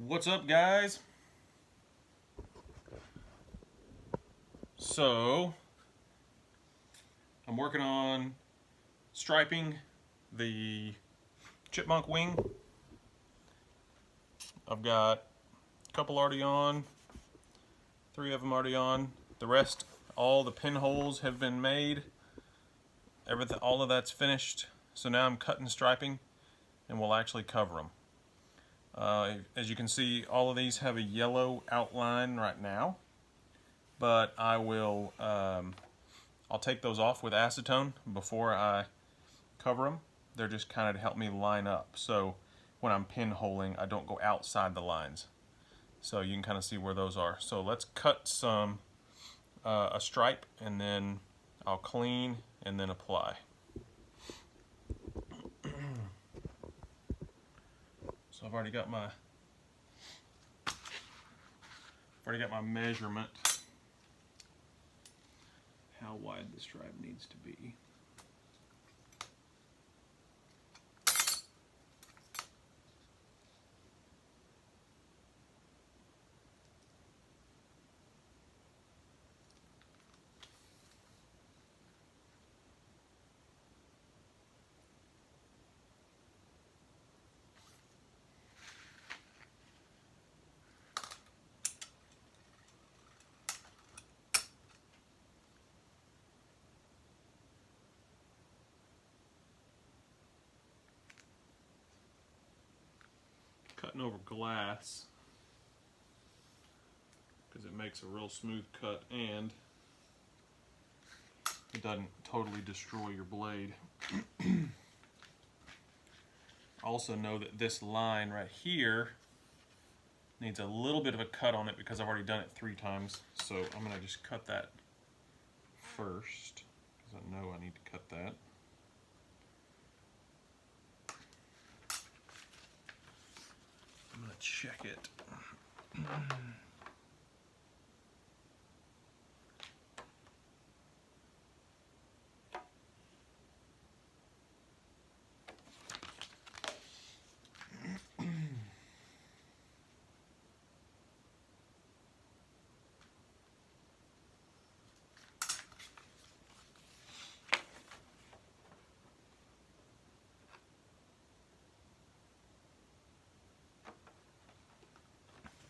What's up, guys? So I'm working on striping the chipmunk wing. I've got a couple already on, 3 of them already on. The rest, all the pinholes have been made. Everything, all of that's finished. So now I'm cutting striping and we'll actually cover them. As you can see, all of these have a yellow outline right now, but I will, I'll take those off with acetone before I cover them. They're just kind of to help me line up. So when I'm pinholing, I don't go outside the lines. So you can kind of see where those are. So let's cut some, a stripe, and then I'll clean and then apply. So I've already got my measurement, how wide the stripe needs to be. Cutting over glass because it makes a real smooth cut and it doesn't totally destroy your blade. Also know that this line right here needs a little bit of a cut on it because I've already done it 3 times. So I'm going to just cut that first because I know I need to cut that. I'm going to check it.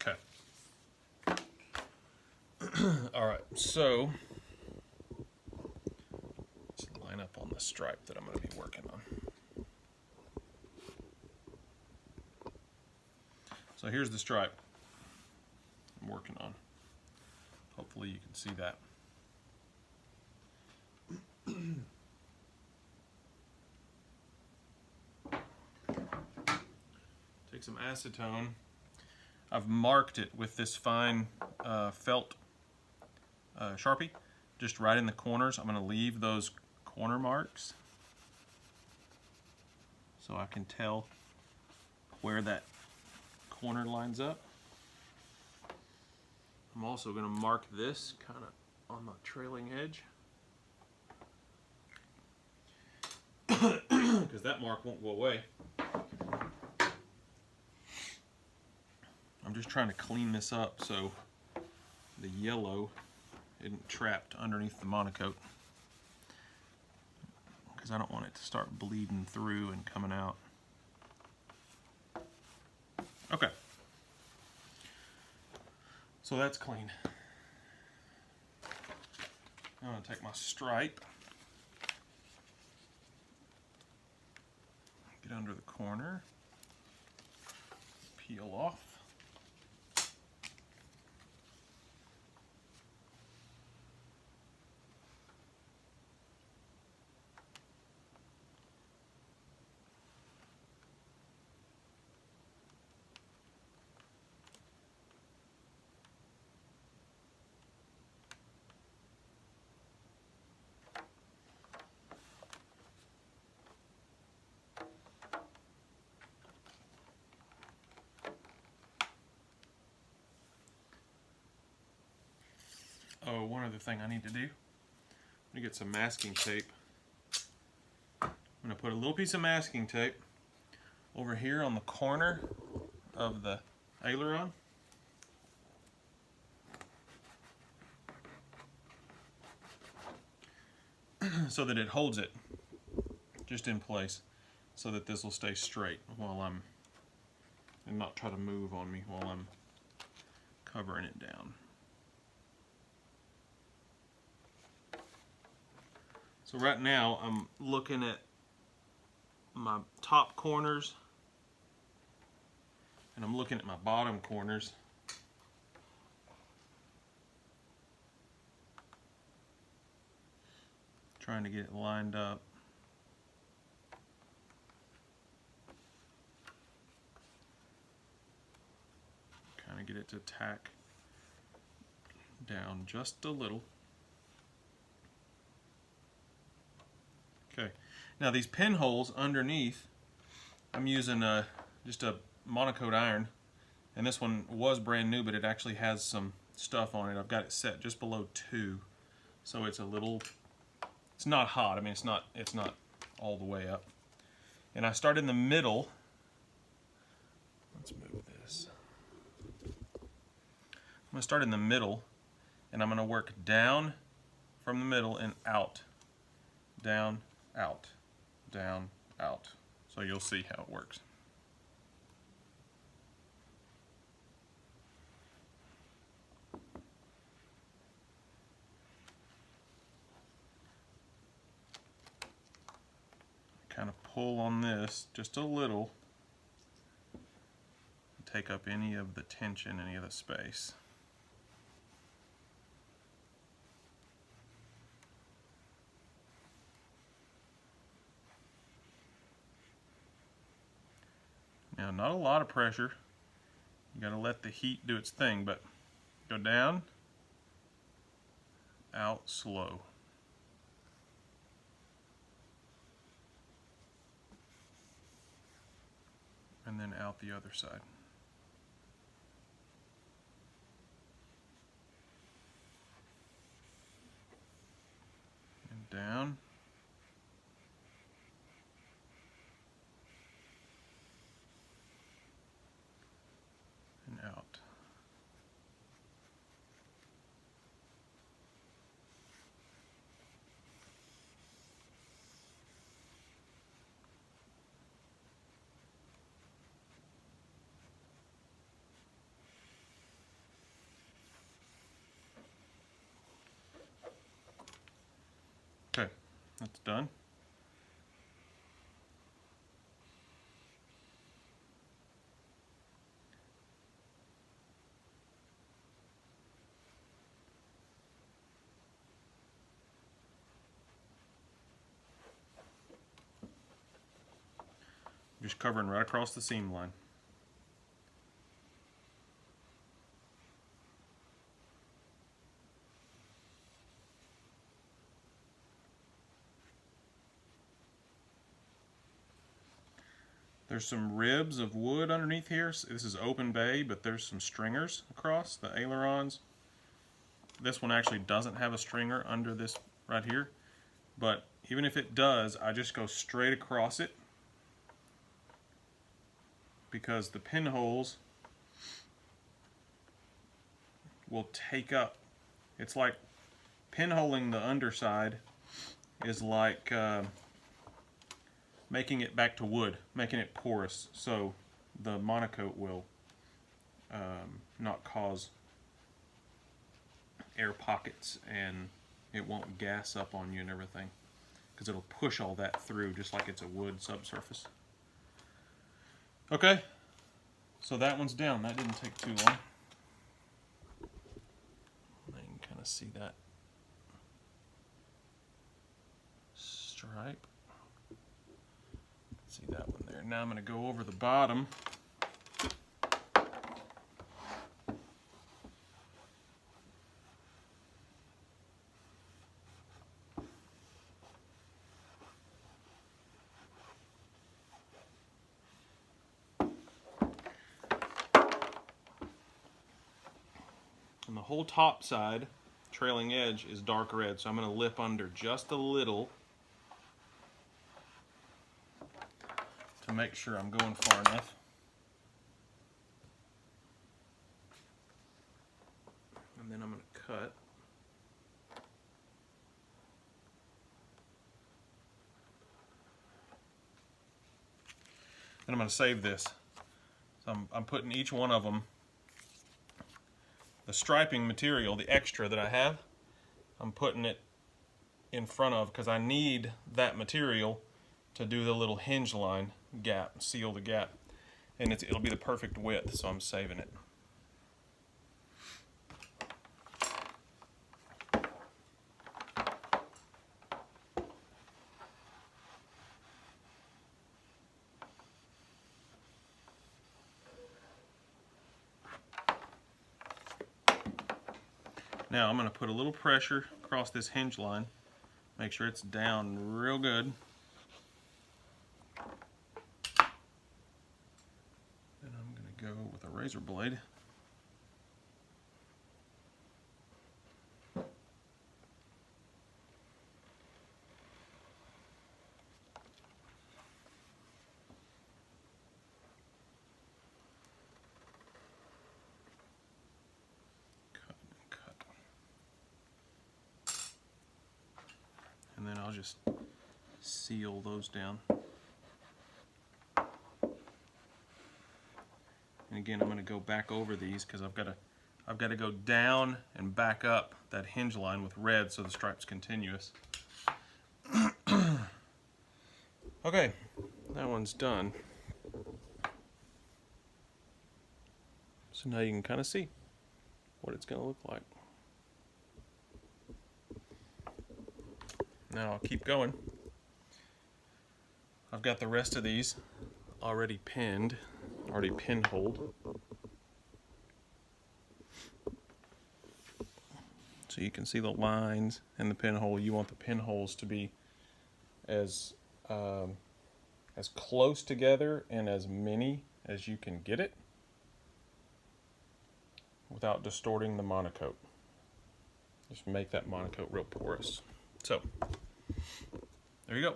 Okay. All right, so let's line up on the stripe that I'm going to be working on. So here's the stripe I'm working on. Hopefully you can see that. Take some acetone. I've marked it with this fine felt Sharpie, just right in the corners. I'm going to leave those corner marks so I can tell where that corner lines up. I'm also going to mark this kind of on the trailing edge because that mark won't go away. I'm just trying to clean this up so the yellow isn't trapped underneath the Monokote, because I don't want it to start bleeding through and coming out. Okay, so that's clean. I'm going to take my stripe, get under the corner, peel off. Oh, one other thing I need to do. I'm going to get some masking tape. I'm going to put a little piece of masking tape over here on the corner of the aileron. So that it holds it just in place so that this will stay straight while I'm, and not try to move on me while I'm covering it down. So right now I'm looking at my top corners and I'm looking at my bottom corners. Trying to get it lined up. Kind of get it to tack down just a little. Okay, now these pinholes underneath, I'm using just a Monokote iron, and this one was brand new, but it actually has some stuff on it. I've got it set just below 2, so it's a little, it's not hot. I mean, it's not all the way up. And I start in the middle. Let's move this. I'm going to start in the middle, and I'm going to work down from the middle and out. Down, out, down, out. So you'll see how it works. Kind of pull on this just a little, take up any of the tension, any of the space. Now, not a lot of pressure. You got to let the heat do its thing, but go down, out slow. And then out the other side. And down. And out. Okay, that's done. Just covering right across the seam line. There's some ribs of wood underneath here. This is open bay, but there's some stringers across the ailerons. This one actually doesn't have a stringer under this right here, but even if it does, I just go straight across it because the pinholes will take up. It's like pinholing the underside is like making it back to wood, making it porous, so the Monokote will not cause air pockets and it won't gas up on you and everything, because it'll push all that through just like it's a wood subsurface. Okay, so that one's down. That didn't take too long. You can kind of see that stripe. See that one there. Now I'm going to go over the bottom. And the whole top side, trailing edge, is dark red, so I'm going to lip under just a little to make sure I'm going far enough. And I'm going to save this. So I'm putting each one of them, the striping material, the extra that I have, I'm putting it in front of, because I need that material to do the little hinge line gap, seal the gap. And it'll be the perfect width, so I'm saving it. Now I'm going to put a little pressure across this hinge line, make sure it's down real good. Then I'm going to go with a razor blade. And then I'll just seal those down. And again, I'm going to go back over these because I've got to go down and back up that hinge line with red so the stripe's continuous. Okay, that one's done. So now you can kind of see what it's going to look like. Now I'll keep going. I've got the rest of these already pinned, already pinholed. So you can see the lines and the pinhole. You want the pinholes to be as close together and as many as you can get it without distorting the Monokote. Just make that Monokote real porous. So, there you go.